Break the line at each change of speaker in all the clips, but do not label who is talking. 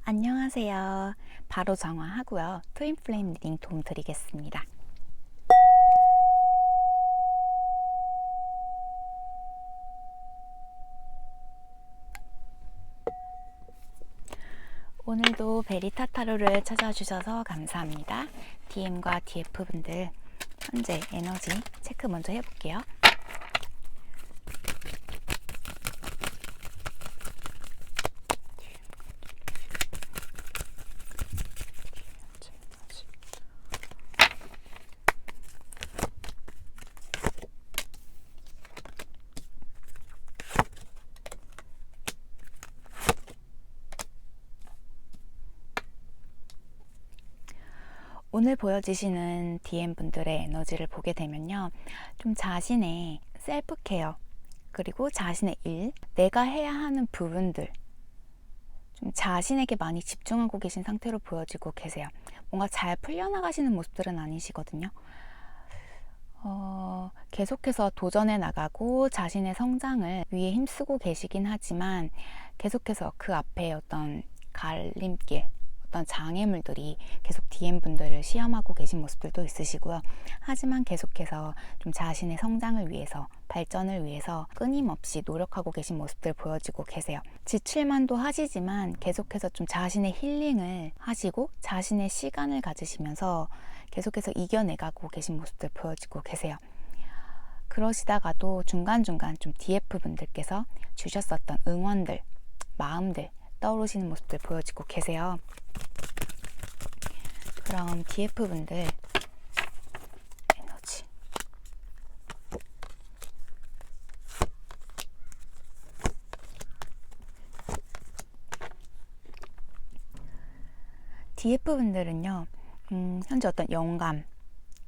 안녕하세요. 바로 정화하고요. 트윈플레임 리딩 도움 드리겠습니다. 오늘도 베리타 타로를 찾아주셔서 감사합니다. DM과 DF분들 현재 에너지 체크 먼저 해볼게요. 오늘 보여지시는 DM분들의 에너지를 보게 되면요. 좀 자신의 셀프 케어, 그리고 자신의 일, 내가 해야 하는 부분들, 좀 자신에게 많이 집중하고 계신 상태로 보여지고 계세요. 뭔가 잘 풀려나가시는 모습들은 아니시거든요. 계속해서 도전해 나가고 자신의 성장을 위해 힘쓰고 계시긴 하지만 계속해서 그 앞에 어떤 갈림길, 어떤 장애물들이 계속 DM분들을 시험하고 계신 모습들도 있으시고요. 하지만 계속해서 좀 자신의 성장을 위해서, 발전을 위해서 끊임없이 노력하고 계신 모습들 보여지고 계세요. 지칠만도 하시지만 계속해서 좀 자신의 힐링을 하시고 자신의 시간을 가지시면서 계속해서 이겨내가고 계신 모습들 보여지고 계세요. 그러시다가도 중간중간 좀 DF분들께서 주셨었던 응원들, 마음들 떠오르시는 모습들 보여지고 계세요. 그럼 DF분들 에너지 DF분들은요, 현재 어떤 영감,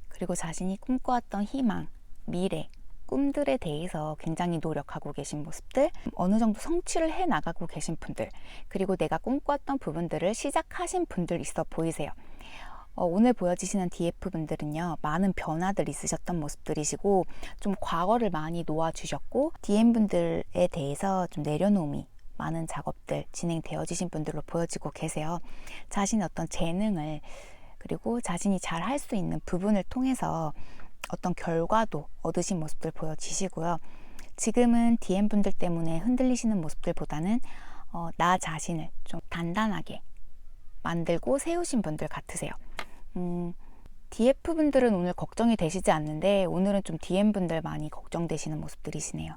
그리고 자신이 꿈꿔왔던 희망, 미래, 꿈들에 대해서 굉장히 노력하고 계신 모습들, 어느 정도 성취를 해 나가고 계신 분들, 그리고 내가 꿈꿔왔던 부분들을 시작하신 분들 있어 보이세요. 오늘 보여지시는 DF분들은요, 많은 변화들 있으셨던 모습들이시고 좀 과거를 많이 놓아주셨고 DM분들에 대해서 좀 내려놓음이 많은 작업들 진행되어지신 분들로 보여지고 계세요. 자신의 어떤 재능을, 그리고 자신이 잘 할 수 있는 부분을 통해서 어떤 결과도 얻으신 모습들 보여지시고요. 지금은 DM분들 때문에 흔들리시는 모습들보다는 나 자신을 좀 단단하게 만들고 세우신 분들 같으세요. DF분들은 오늘 걱정이 되시지 않는데 오늘은 좀 DM분들 많이 걱정되시는 모습들이시네요.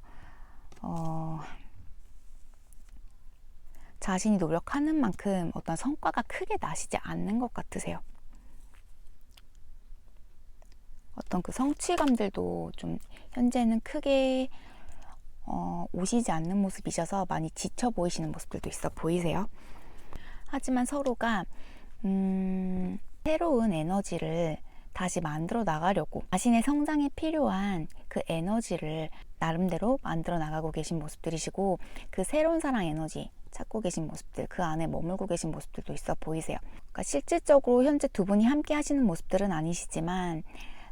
자신이 노력하는 만큼 어떤 성과가 크게 나시지 않는 것 같으세요. 어떤 그 성취감들도 좀 현재는 크게 오시지 않는 모습이셔서 많이 지쳐 보이시는 모습들도 있어 보이세요. 하지만 서로가 새로운 에너지를 다시 만들어 나가려고 자신의 성장에 필요한 그 에너지를 나름대로 만들어 나가고 계신 모습들이시고, 그 새로운 사랑 에너지 찾고 계신 모습들, 그 안에 머물고 계신 모습들도 있어 보이세요. 그러니까 실질적으로 현재 두 분이 함께 하시는 모습들은 아니시지만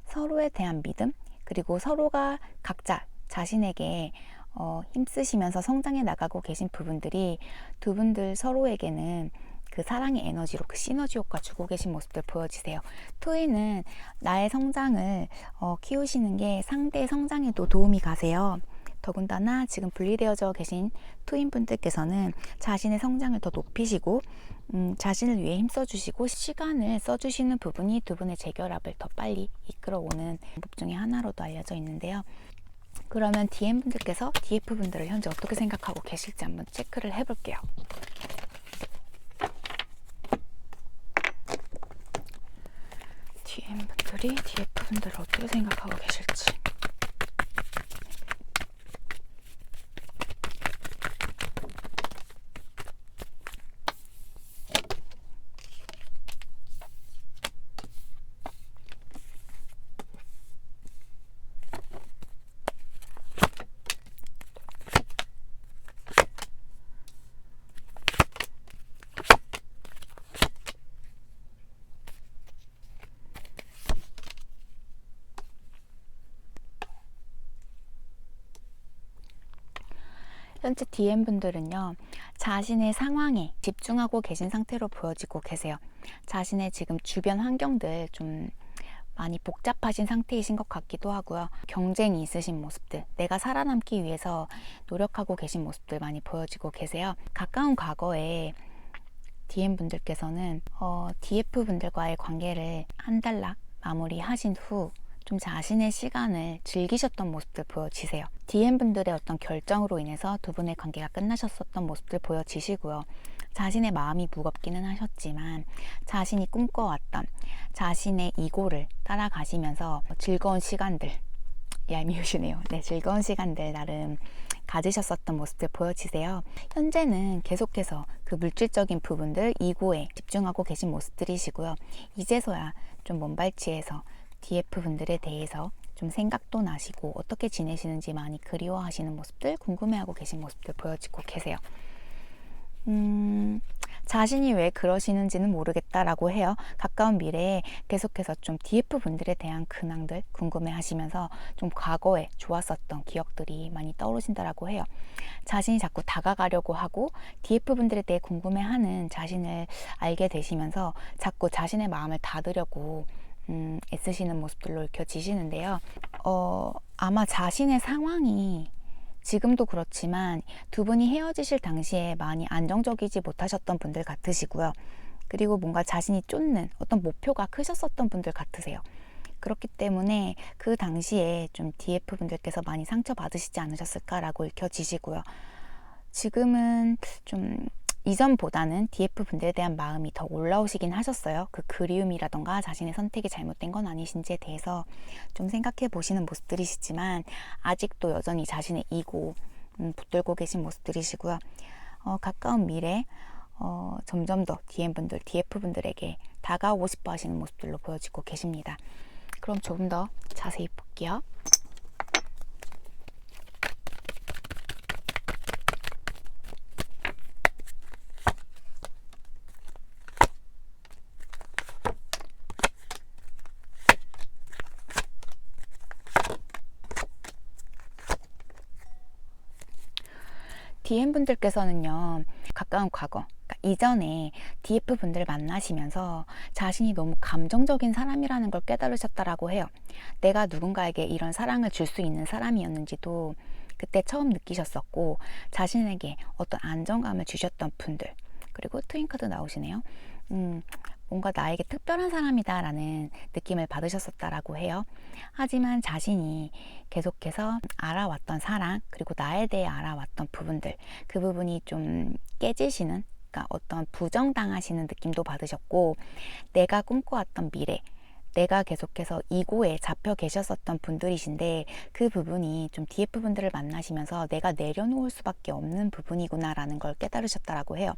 서로에 대한 믿음, 그리고 서로가 각자 자신에게 힘쓰시면서 성장해 나가고 계신 부분들이 두 분들 서로에게는 그 사랑의 에너지로 그 시너지 효과 주고 계신 모습들 보여지세요. 트윈은 나의 성장을 키우시는 게 상대의 성장에도 도움이 가세요. 더군다나 지금 분리되어져 계신 트윈분들께서는 자신의 성장을 더 높이시고 자신을 위해 힘써주시고 시간을 써주시는 부분이 두 분의 재결합을 더 빨리 이끌어오는 방법 중에 하나로도 알려져 있는데요. 그러면 DM분들께서 DF분들을 현재 어떻게 생각하고 계실지 한번 체크를 해볼게요. DM분들이 DF분들을 어떻게 생각하고 계실지. 현재 DM분들은요, 자신의 상황에 집중하고 계신 상태로 보여지고 계세요. 자신의 지금 주변 환경들 좀 많이 복잡하신 상태이신 것 같기도 하고요. 경쟁이 있으신 모습들, 내가 살아남기 위해서 노력하고 계신 모습들 많이 보여지고 계세요. 가까운 과거에 DM분들께서는 DF분들과의 관계를 한 단락 마무리하신 후 좀 자신의 시간을 즐기셨던 모습들 보여지세요. DM분들의 어떤 결정으로 인해서 두 분의 관계가 끝나셨었던 모습들 보여지시고요. 자신의 마음이 무겁기는 하셨지만 자신이 꿈꿔왔던 자신의 이고를 따라가시면서 즐거운 시간들, 얄미우시네요. 네, 즐거운 시간들 나름 가지셨었던 모습들 보여지세요. 현재는 계속해서 그 물질적인 부분들, 이고에 집중하고 계신 모습들이시고요. 이제서야 좀 먼발치에서 DF분들에 대해서 좀 생각도 나시고 어떻게 지내시는지 많이 그리워하시는 모습들, 궁금해하고 계신 모습들 보여지고 계세요. 자신이 왜 그러시는지는 모르겠다라고 해요. 가까운 미래에 계속해서 좀 DF분들에 대한 근황들 궁금해 하시면서 좀 과거에 좋았었던 기억들이 많이 떠오르신다라고 해요. 자신이 자꾸 다가가려고 하고 DF분들에 대해 궁금해하는 자신을 알게 되시면서 자꾸 자신의 마음을 닫으려고 애쓰시는 모습들로 읽혀지시는데요. 아마 자신의 상황이 지금도 그렇지만 두 분이 헤어지실 당시에 많이 안정적이지 못하셨던 분들 같으시고요. 그리고 뭔가 자신이 쫓는 어떤 목표가 크셨었던 분들 같으세요. 그렇기 때문에 그 당시에 좀 DF분들께서 많이 상처받으시지 않으셨을까라고 읽혀지시고요. 지금은 좀 이전보다는 DF분들에 대한 마음이 더 올라오시긴 하셨어요. 그 그리움이라던가 자신의 선택이 잘못된 건 아니신지에 대해서 좀 생각해 보시는 모습들이시지만 아직도 여전히 자신의 이고 붙들고 계신 모습들이시고요. 가까운 미래 점점 더 DF분들에게 다가오고 싶어 하시는 모습들로 보여지고 계십니다. 그럼 조금 더 자세히 볼게요. DM분들께서는요, 가까운 과거, 그러니까 이전에 DF분들을 만나시면서 자신이 너무 감정적인 사람이라는 걸 깨달으셨다라고 해요. 내가 누군가에게 이런 사랑을 줄 수 있는 사람이었는지도 그때 처음 느끼셨었고, 자신에게 어떤 안정감을 주셨던 분들, 그리고 트윈카드 나오시네요. 뭔가 나에게 특별한 사람이다라는 느낌을 받으셨었다라고 해요. 하지만 자신이 계속해서 알아왔던 사랑, 그리고 나에 대해 알아왔던 부분들, 그 부분이 좀 깨지시는, 그러니까 어떤 부정당하시는 느낌도 받으셨고, 내가 꿈꿔왔던 미래, 내가 계속해서 이고에 잡혀 계셨었던 분들이신데 그 부분이 좀 DF분들을 만나시면서 내가 내려놓을 수밖에 없는 부분이구나 라는 걸 깨달으셨다라고 해요.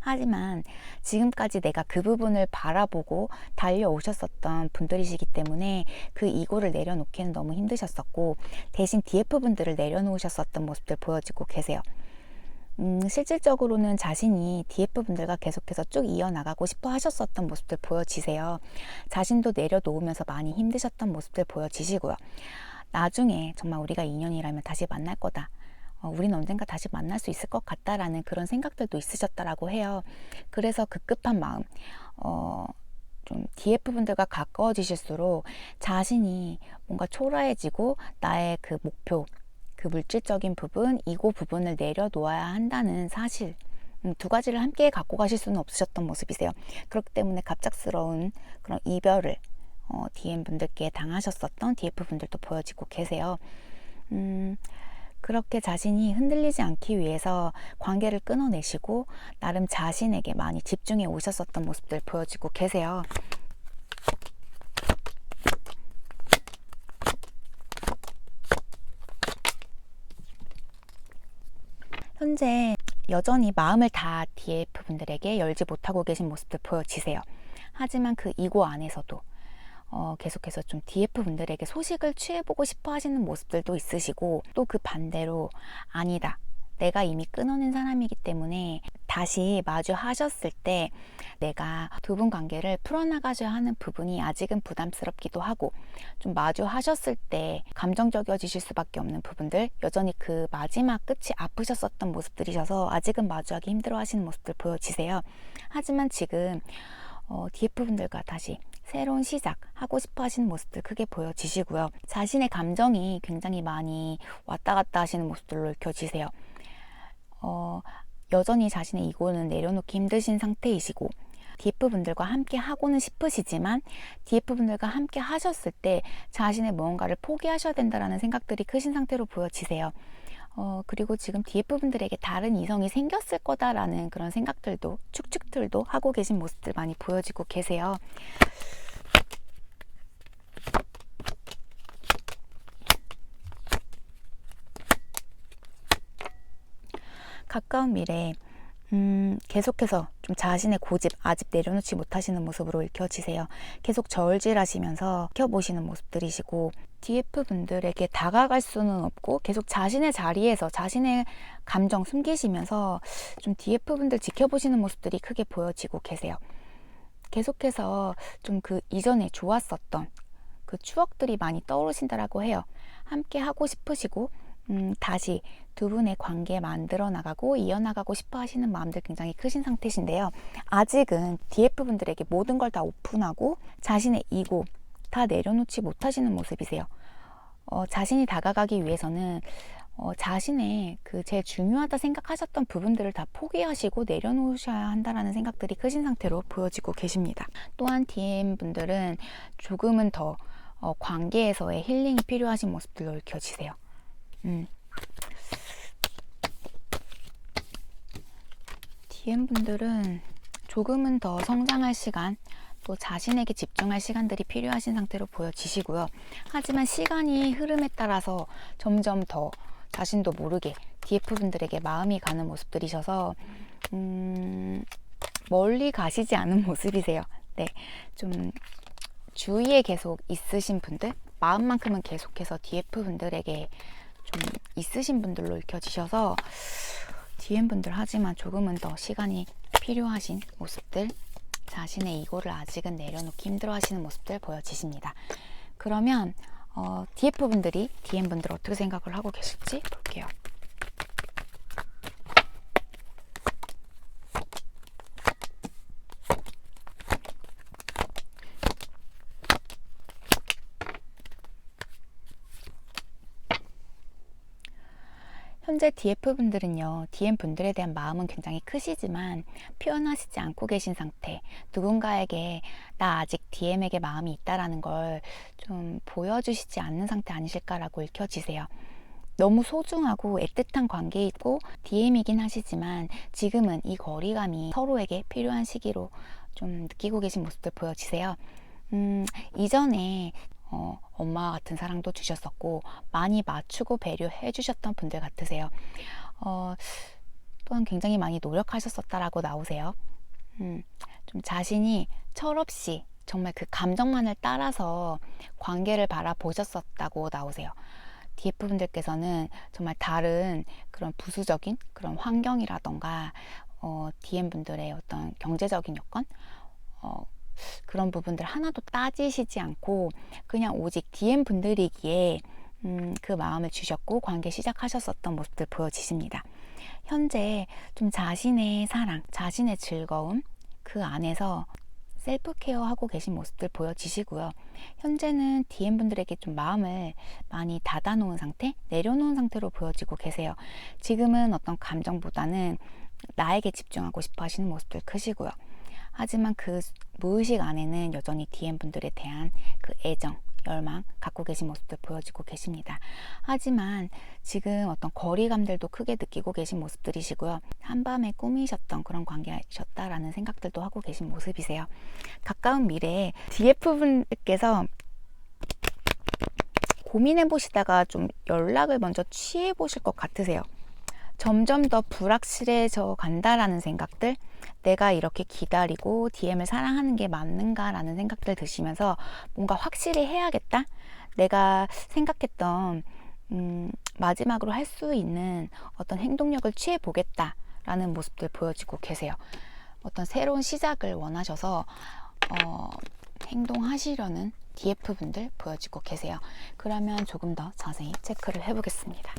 하지만 지금까지 내가 그 부분을 바라보고 달려오셨었던 분들이시기 때문에 그 이고를 내려놓기는 너무 힘드셨었고, 대신 DF분들을 내려놓으셨었던 모습들 보여지고 계세요. 실질적으로는 자신이 DF분들과 계속해서 쭉 이어나가고 싶어 하셨었던 모습들 보여지세요. 자신도 내려놓으면서 많이 힘드셨던 모습들 보여지시고요. 나중에 정말 우리가 인연이라면 다시 만날 거다. 우리는 언젠가 다시 만날 수 있을 것 같다라는 그런 생각들도 있으셨다라고 해요. 그래서 급급한 마음, 좀 DF분들과 가까워지실수록 자신이 뭔가 초라해지고 나의 그 목표, 그 물질적인 부분, 이고 부분을 내려놓아야 한다는 사실, 두 가지를 함께 갖고 가실 수는 없으셨던 모습이세요. 그렇기 때문에 갑작스러운 그런 이별을 DM분들께 당하셨었던 DF분들도 보여지고 계세요. 그렇게 자신이 흔들리지 않기 위해서 관계를 끊어내시고 나름 자신에게 많이 집중해 오셨었던 모습들 보여지고 계세요. 현재 여전히 마음을 다 DF분들에게 열지 못하고 계신 모습들 보여지세요. 하지만 그 이고 안에서도 계속해서 좀 DF분들에게 소식을 취해보고 싶어 하시는 모습들도 있으시고, 또 그 반대로 아니다, 내가 이미 끊어낸 사람이기 때문에 다시 마주하셨을 때 내가 두 분 관계를 풀어나가셔야 하는 부분이 아직은 부담스럽기도 하고, 좀 마주하셨을 때 감정적이어지실 수밖에 없는 부분들, 여전히 그 마지막 끝이 아프셨었던 모습들이셔서 아직은 마주하기 힘들어 하시는 모습들 보여지세요. 하지만 지금 DF분들과 다시 새로운 시작 하고 싶어 하시는 모습들 크게 보여지시고요. 자신의 감정이 굉장히 많이 왔다 갔다 하시는 모습들로 읽혀지세요. 여전히 자신의 이고는 내려놓기 힘드신 상태이시고, DF분들과 함께 하고는 싶으시지만 DF분들과 함께 하셨을 때 자신의 무언가를 포기하셔야 된다는 생각들이 크신 상태로 보여지세요. 그리고 지금 DF분들에게 다른 이성이 생겼을 거다라는 그런 생각들도, 추측들도 하고 계신 모습들 많이 보여지고 계세요. 가까운 미래, 계속해서 좀 자신의 고집 아직 내려놓지 못하시는 모습으로 읽혀지세요. 계속 저울질하시면서 지켜보시는 모습들이시고, DF분들에게 다가갈 수는 없고 계속 자신의 자리에서 자신의 감정 숨기시면서 좀 DF분들 지켜보시는 모습들이 크게 보여지고 계세요. 계속해서 좀 그 이전에 좋았었던 그 추억들이 많이 떠오르신다라고 해요. 함께 하고 싶으시고 다시 두 분의 관계 만들어 나가고 이어나가고 싶어 하시는 마음들 굉장히 크신 상태신데요. 아직은 DF분들에게 모든 걸 다 오픈하고 자신의 이고 다 내려놓지 못하시는 모습이세요. 자신이 다가가기 위해서는 자신의 그 제일 중요하다 생각하셨던 부분들을 다 포기하시고 내려놓으셔야 한다는 생각들이 크신 상태로 보여지고 계십니다. 또한 DM분들은 조금은 더 관계에서의 힐링이 필요하신 모습들로 읽혀지세요. DM분들은 조금은 더 성장할 시간, 또 자신에게 집중할 시간들이 필요하신 상태로 보여지시고요. 하지만 시간이 흐름에 따라서 점점 더 자신도 모르게 DF분들에게 마음이 가는 모습들이셔서 멀리 가시지 않은 모습이세요. 네, 좀 주위에 계속 있으신 분들, 마음만큼은 계속해서 DF분들에게 좀 있으신 분들로 읽혀지셔서 DM분들 하지만 조금은 더 시간이 필요하신 모습들, 자신의 이고를 아직은 내려놓기 힘들어 하시는 모습들 보여지십니다. 그러면 DF분들이 DM분들 어떻게 생각을 하고 계실지 볼게요. 현재 DF분들은요, DM분들에 대한 마음은 굉장히 크시지만 표현하시지 않고 계신 상태, 누군가에게 나 아직 DM에게 마음이 있다라는 걸 좀 보여주시지 않는 상태 아니실까라고 읽혀지세요. 너무 소중하고 애틋한 관계이고 DM이긴 하시지만 지금은 이 거리감이 서로에게 필요한 시기로 좀 느끼고 계신 모습들 보여지세요. 이전에 엄마 같은 사랑도 주셨었고 많이 맞추고 배려해 주셨던 분들 같으세요. 또한 굉장히 많이 노력하셨었다라고 나오세요. 좀 자신이 철없이 정말 그 감정만을 따라서 관계를 바라보셨었다고 나오세요. DF분들께서는 정말 다른 그런 부수적인 그런 환경이라던가 DM분들의 어떤 경제적인 여건, 그런 부분들 하나도 따지시지 않고 그냥 오직 DM분들이기에 그 마음을 주셨고 관계 시작하셨었던 모습들 보여지십니다. 현재 좀 자신의 사랑, 자신의 즐거움 그 안에서 셀프 케어하고 계신 모습들 보여지시고요. 현재는 DM분들에게 좀 마음을 많이 닫아놓은 상태, 내려놓은 상태로 보여지고 계세요. 지금은 어떤 감정보다는 나에게 집중하고 싶어 하시는 모습들 크시고요. 하지만 그 무의식 안에는 여전히 DM분들에 대한 그 애정, 열망 갖고 계신 모습들 보여지고 계십니다. 하지만 지금 어떤 거리감들도 크게 느끼고 계신 모습들이시고요. 한밤에 꿈이셨던 그런 관계이셨다라는 생각들도 하고 계신 모습이세요. 가까운 미래에 DF분께서 고민해 보시다가 좀 연락을 먼저 취해 보실 것 같으세요. 점점 더 불확실해져 간다라는 생각들, 내가 이렇게 기다리고 DM을 사랑하는 게 맞는가라는 생각들 드시면서 뭔가 확실히 해야겠다, 내가 생각했던 마지막으로 할 수 있는 어떤 행동력을 취해 보겠다 라는 모습들 보여지고 계세요. 어떤 새로운 시작을 원하셔서 행동하시려는 DF분들 보여지고 계세요. 그러면 조금 더 자세히 체크를 해보겠습니다.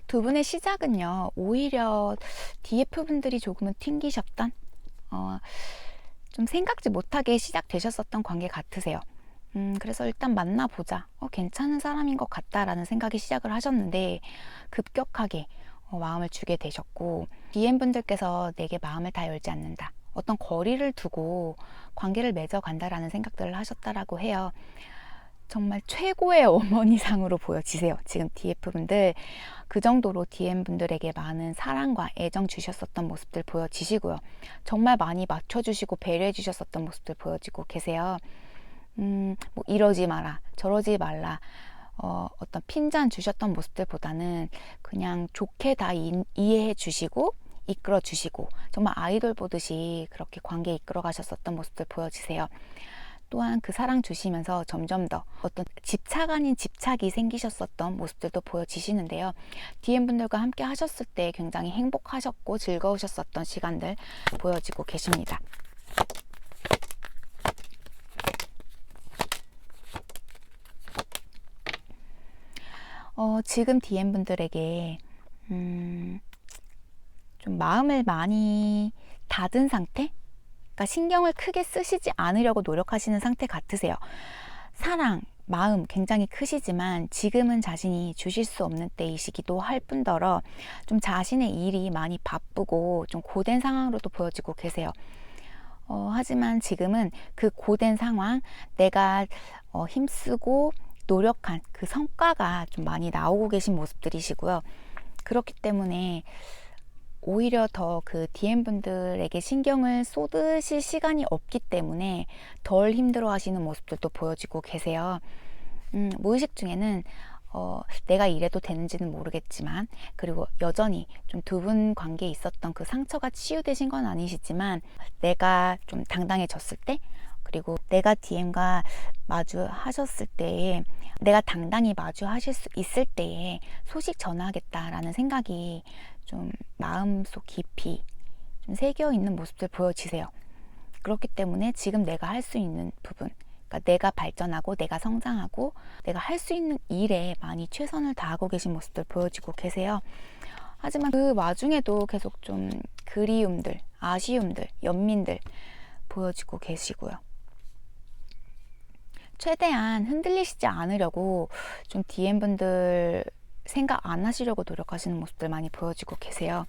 두 분의 시작은요, 오히려 DF분들이 조금은 튕기셨던, 좀 생각지 못하게 시작되셨었던 관계 같으세요. 그래서 일단 만나보자. 괜찮은 사람인 것 같다라는 생각이 시작을 하셨는데, 급격하게 마음을 주게 되셨고, DM분들께서 내게 마음을 다 열지 않는다. 어떤 거리를 두고 관계를 맺어간다라는 생각들을 하셨다라고 해요. 정말 최고의 어머니상으로 보여지세요. 지금 DF분들 그 정도로 DM분들에게 많은 사랑과 애정 주셨었던 모습들 보여지시고요. 정말 많이 맞춰주시고 배려해 주셨었던 모습들 보여지고 계세요. 뭐 이러지 마라 저러지 말라 어떤 핀잔 주셨던 모습들보다는 그냥 좋게 다 이해해 주시고 이끌어 주시고 정말 아이돌 보듯이 그렇게 관계 이끌어 가셨었던 모습들 보여지세요. 또한 그 사랑 주시면서 점점 더 어떤 집착 아닌 집착이 생기셨었던 모습들도 보여지시는데요. DM분들과 함께 하셨을 때 굉장히 행복하셨고 즐거우셨었던 시간들 보여지고 계십니다. 지금 DM분들에게 좀 마음을 많이 닫은 상태? 그러니까 신경을 크게 쓰시지 않으려고 노력하시는 상태 같으세요. 사랑, 마음 굉장히 크시지만 지금은 자신이 주실 수 없는 때이시기도 할 뿐더러 좀 자신의 일이 많이 바쁘고 좀 고된 상황으로도 보여지고 계세요. 하지만 지금은 그 고된 상황, 내가 힘쓰고 노력한 그 성과가 좀 많이 나오고 계신 모습들이시고요. 그렇기 때문에 오히려 더 그 DM분들에게 신경을 쏟으실 시간이 없기 때문에 덜 힘들어 하시는 모습들도 보여지고 계세요. 무의식 중에는 내가 이래도 되는지는 모르겠지만 그리고 여전히 좀 두 분 관계에 있었던 그 상처가 치유되신 건 아니시지만 내가 좀 당당해졌을 때 그리고 내가 DM과 마주하셨을 때에 내가 당당히 마주하실 수 있을 때에 소식 전하겠다라는 생각이 좀 마음속 깊이 좀 새겨 있는 모습들 보여지세요. 그렇기 때문에 지금 내가 할 수 있는 부분, 그러니까 내가 발전하고 내가 성장하고 내가 할 수 있는 일에 많이 최선을 다하고 계신 모습들 보여지고 계세요. 하지만 그 와중에도 계속 좀 그리움들, 아쉬움들, 연민들 보여지고 계시고요. 최대한 흔들리시지 않으려고 좀 DM분들 생각 안 하시려고 노력하시는 모습들 많이 보여지고 계세요.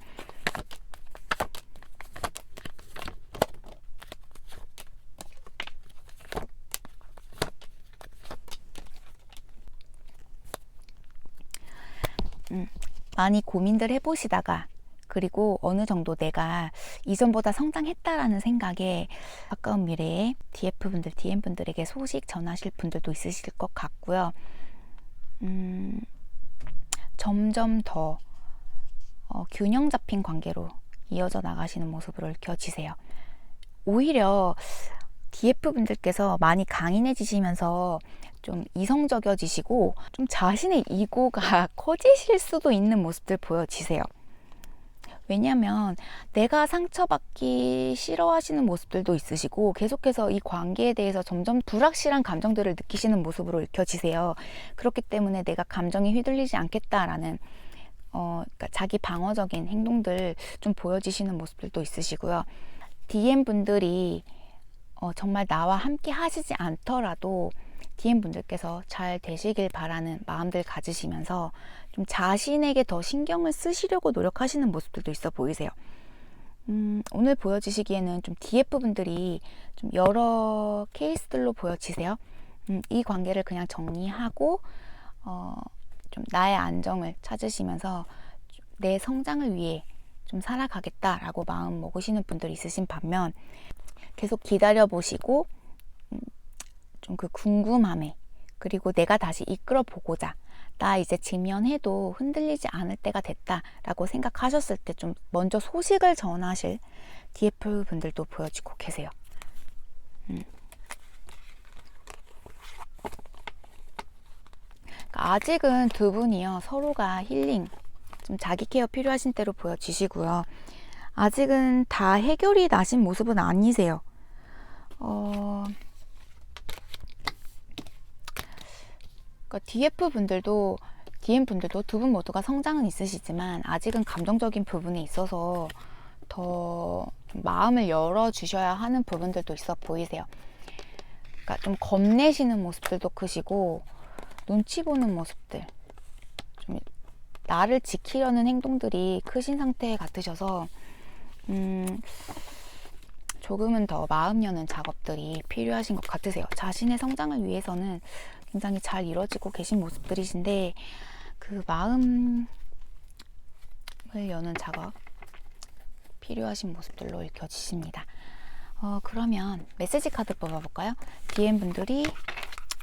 많이 고민들 해보시다가 그리고 어느 정도 내가 이전보다 성장했다라는 생각에 가까운 미래에 DF분들, DM분들에게 소식 전하실 분들도 있으실 것 같고요. 점점 더 균형 잡힌 관계로 이어져 나가시는 모습으로 얽혀지세요. 오히려 DF분들께서 많이 강인해지시면서 좀 이성적이어지시고 좀 자신의 이고가 커지실 수도 있는 모습들 보여지세요. 왜냐하면 내가 상처받기 싫어하시는 모습들도 있으시고 계속해서 이 관계에 대해서 점점 불확실한 감정들을 느끼시는 모습으로 읽혀지세요. 그렇기 때문에 내가 감정이 휘둘리지 않겠다라는 그러니까 자기 방어적인 행동들 좀 보여지시는 모습들도 있으시고요. DM분들이 정말 나와 함께 하시지 않더라도 DM분들께서 잘 되시길 바라는 마음들 가지시면서 좀 자신에게 더 신경을 쓰시려고 노력하시는 모습들도 있어 보이세요. 오늘 보여지시기에는 좀 DF분들이 좀 여러 케이스들로 보여지세요. 이 관계를 그냥 정리하고 좀 나의 안정을 찾으시면서 내 성장을 위해 좀 살아가겠다라고 마음 먹으시는 분들이 있으신 반면 계속 기다려 보시고 좀 그 궁금함에 그리고 내가 다시 이끌어 보고자 나 이제 직면해도 흔들리지 않을 때가 됐다라고 생각하셨을 때 좀 먼저 소식을 전하실 DF 분들도 보여지고 계세요. 아직은 두 분이요, 서로가 힐링, 좀 자기 케어 필요하신 때로 보여지시고요. 아직은 다 해결이 나신 모습은 아니세요. 그러니까 DF 분들도 DM 분들도 두 분 모두가 성장은 있으시지만 아직은 감정적인 부분에 있어서 더 마음을 열어주셔야 하는 부분들도 있어 보이세요. 그러니까 좀 겁내시는 모습들도 크시고 눈치 보는 모습들, 좀 나를 지키려는 행동들이 크신 상태 같으셔서 조금은 더 마음 여는 작업들이 필요하신 것 같으세요. 자신의 성장을 위해서는 굉장히 잘 이루어지고 계신 모습들이신데 그 마음을 여는 작업 필요하신 모습들로 읽혀지십니다. 그러면 메시지 카드 뽑아볼까요? DM 분들이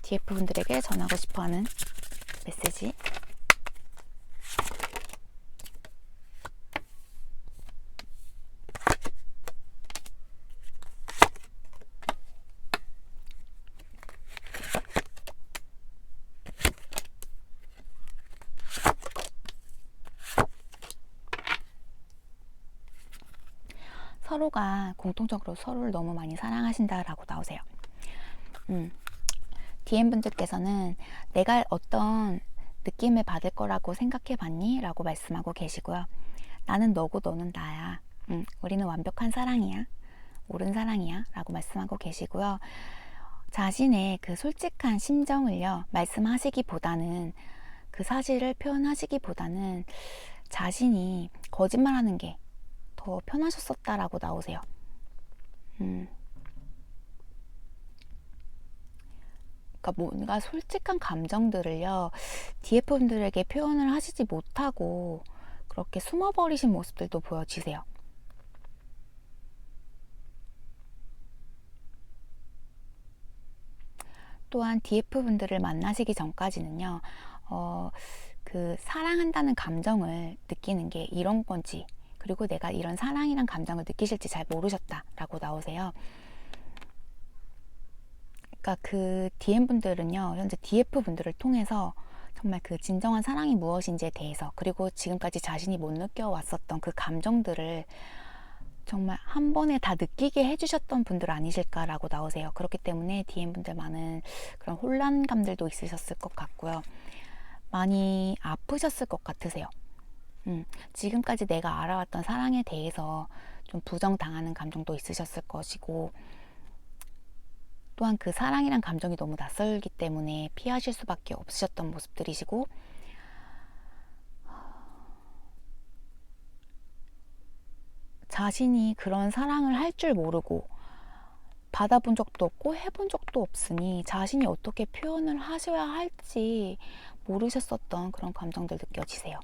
DF 분들에게 전하고 싶어하는 메시지. 서로가 공통적으로 서로를 너무 많이 사랑하신다라고 나오세요. DM 분들께서는 내가 어떤 느낌을 받을 거라고 생각해 봤니? 라고 말씀하고 계시고요. 나는 너고 너는 나야. 우리는 완벽한 사랑이야. 옳은 사랑이야. 라고 말씀하고 계시고요. 자신의 그 솔직한 심정을요, 말씀하시기보다는 그 사실을 표현하시기보다는 자신이 거짓말하는 게 더 편하셨었다라고 나오세요. 그러니까 뭔가 솔직한 감정들을요, DF분들에게 표현을 하시지 못하고 그렇게 숨어버리신 모습들도 보여지세요. 또한 DF분들을 만나시기 전까지는요, 그 사랑한다는 감정을 느끼는 게 이런 건지, 그리고 내가 이런 사랑이란 감정을 느끼실지 잘 모르셨다라고 나오세요. 그러니까 그 DM분들은요, 현재 DF분들을 통해서 정말 그 진정한 사랑이 무엇인지에 대해서, 그리고 지금까지 자신이 못 느껴왔었던 그 감정들을 정말 한 번에 다 느끼게 해주셨던 분들 아니실까라고 나오세요. 그렇기 때문에 DM분들 많은 그런 혼란감들도 있으셨을 것 같고요. 많이 아프셨을 것 같으세요. 지금까지 내가 알아왔던 사랑에 대해서 좀 부정당하는 감정도 있으셨을 것이고, 또한 그 사랑이란 감정이 너무 낯설기 때문에 피하실 수밖에 없으셨던 모습들이시고, 자신이 그런 사랑을 할 줄 모르고 받아본 적도 없고 해본 적도 없으니 자신이 어떻게 표현을 하셔야 할지 모르셨었던 그런 감정들 느껴지세요.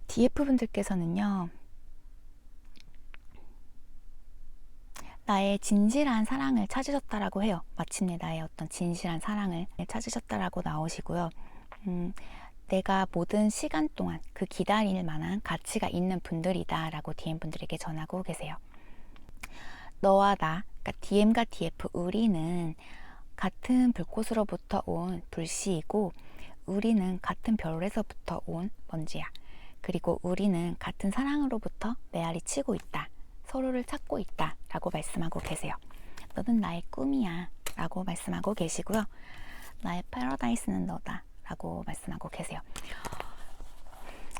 DF분들께서는요, 나의 진실한 사랑을 찾으셨다라고 해요. 마침내 나의 어떤 진실한 사랑을 찾으셨다라고 나오시고요. 내가 모든 시간 동안 그 기다릴 만한 가치가 있는 분들이다 라고 DM분들에게 전하고 계세요. 너와 나, 그러니까 DM과 DF, 우리는 같은 불꽃으로부터 온 불씨이고, 우리는 같은 별에서부터 온 먼지야. 그리고 우리는 같은 사랑으로부터 메아리 치고 있다. 서로를 찾고 있다 라고 말씀하고 계세요. 너는 나의 꿈이야 라고 말씀하고 계시고요. 나의 패러다이스는 너다 라고 말씀하고 계세요.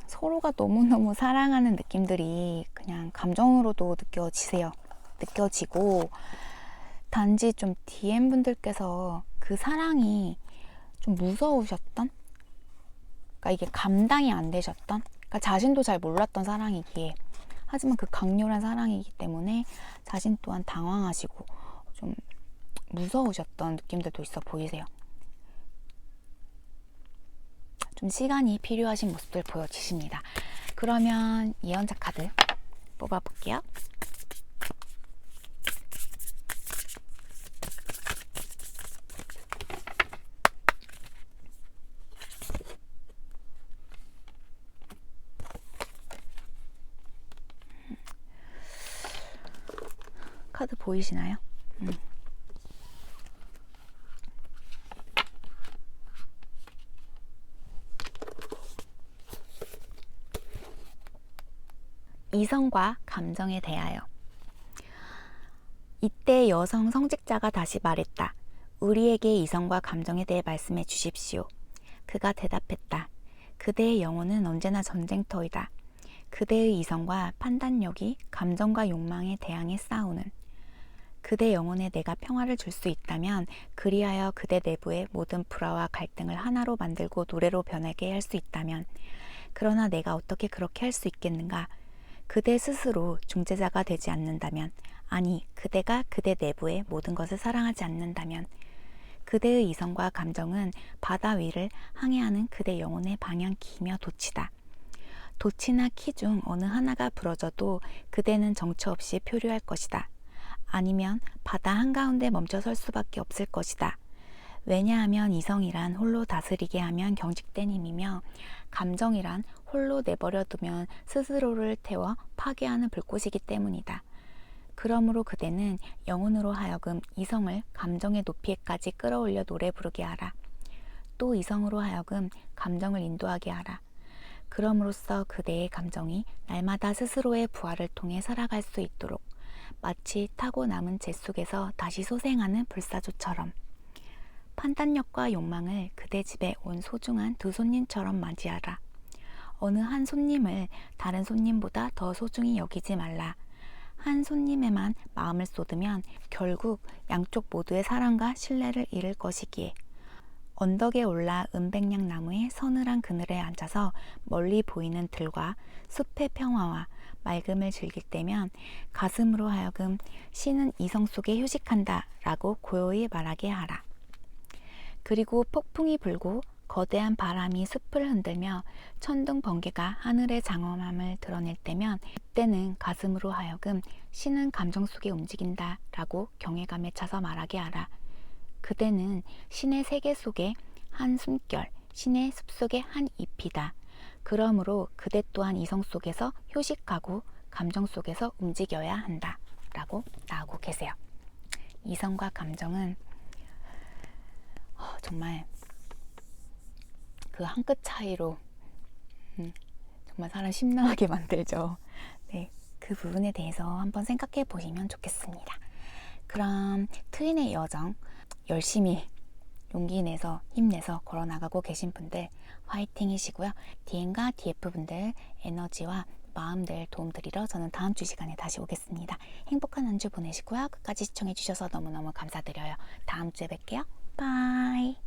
서로가 너무너무 사랑하는 느낌들이 그냥 감정으로도 느껴지고, 단지 좀 DM분들께서 그 사랑이 좀 무서우셨던, 그러니까 이게 감당이 안 되셨던, 그러니까 자신도 잘 몰랐던 사랑이기에, 하지만 그 강렬한 사랑이기 때문에 자신 또한 당황하시고 좀 무서우셨던 느낌들도 있어 보이세요. 좀 시간이 필요하신 모습들 보여지십니다. 그러면 예언자 카드 뽑아볼게요. 카드 보이시나요? 이성과 감정에 대하여. 이때 여성 성직자가 다시 말했다. 우리에게 이성과 감정에 대해 말씀해 주십시오. 그가 대답했다. 그대의 영혼은 언제나 전쟁터이다. 그대의 이성과 판단력이 감정과 욕망에 대항해 싸우는. 그대 영혼에 내가 평화를 줄 수 있다면 그리하여 그대 내부의 모든 불화와 갈등을 하나로 만들고 노래로 변하게 할 수 있다면, 그러나 내가 어떻게 그렇게 할 수 있겠는가? 그대 스스로 중재자가 되지 않는다면, 아니 그대가 그대 내부의 모든 것을 사랑하지 않는다면, 그대의 이성과 감정은 바다 위를 항해하는 그대 영혼의 방향키이며 돛이다. 돛이나 키 중 어느 하나가 부러져도 그대는 정처 없이 표류할 것이다. 아니면 바다 한가운데 멈춰 설 수밖에 없을 것이다. 왜냐하면 이성이란 홀로 다스리게 하면 경직된 힘이며, 감정이란 홀로 내버려 두면 스스로를 태워 파괴하는 불꽃이기 때문이다. 그러므로 그대는 영혼으로 하여금 이성을 감정의 높이에까지 끌어올려 노래 부르게 하라. 또 이성으로 하여금 감정을 인도하게 하라. 그럼으로써 그대의 감정이 날마다 스스로의 부활을 통해 살아갈 수 있도록, 마치 타고 남은 재 속에서 다시 소생하는 불사조처럼. 판단력과 욕망을 그대 집에 온 소중한 두 손님처럼 맞이하라. 어느 한 손님을 다른 손님보다 더 소중히 여기지 말라. 한 손님에만 마음을 쏟으면 결국 양쪽 모두의 사랑과 신뢰를 잃을 것이기에. 언덕에 올라 은백냥 나무의 서늘한 그늘에 앉아서 멀리 보이는 들과 숲의 평화와 맑음을 즐길 때면 가슴으로 하여금 신은 이성 속에 휴식한다 라고 고요히 말하게 하라. 그리고 폭풍이 불고 거대한 바람이 숲을 흔들며 천둥 번개가 하늘의 장엄함을 드러낼 때면, 그때는 가슴으로 하여금 신은 감정 속에 움직인다 라고 경외감에 차서 말하게 하라. 그대는 신의 세계 속의 한 숨결, 신의 숲 속의 한 잎이다. 그러므로 그대 또한 이성 속에서 휴식하고 감정 속에서 움직여야 한다 라고 나오고 계세요. 이성과 감정은 정말 그 한 끗 차이로 정말 사람 심란하게 만들죠. 네, 그 부분에 대해서 한번 생각해 보시면 좋겠습니다. 그럼 트윈의 여정 열심히 용기 내서 힘내서 걸어나가고 계신 분들 화이팅이시고요. DM과 DF분들 에너지와 마음들 도움드리러 저는 다음 주 시간에 다시 오겠습니다. 행복한 한 주 보내시고요. 끝까지 시청해 주셔서 너무너무 감사드려요. 다음 주에 뵐게요. 바이.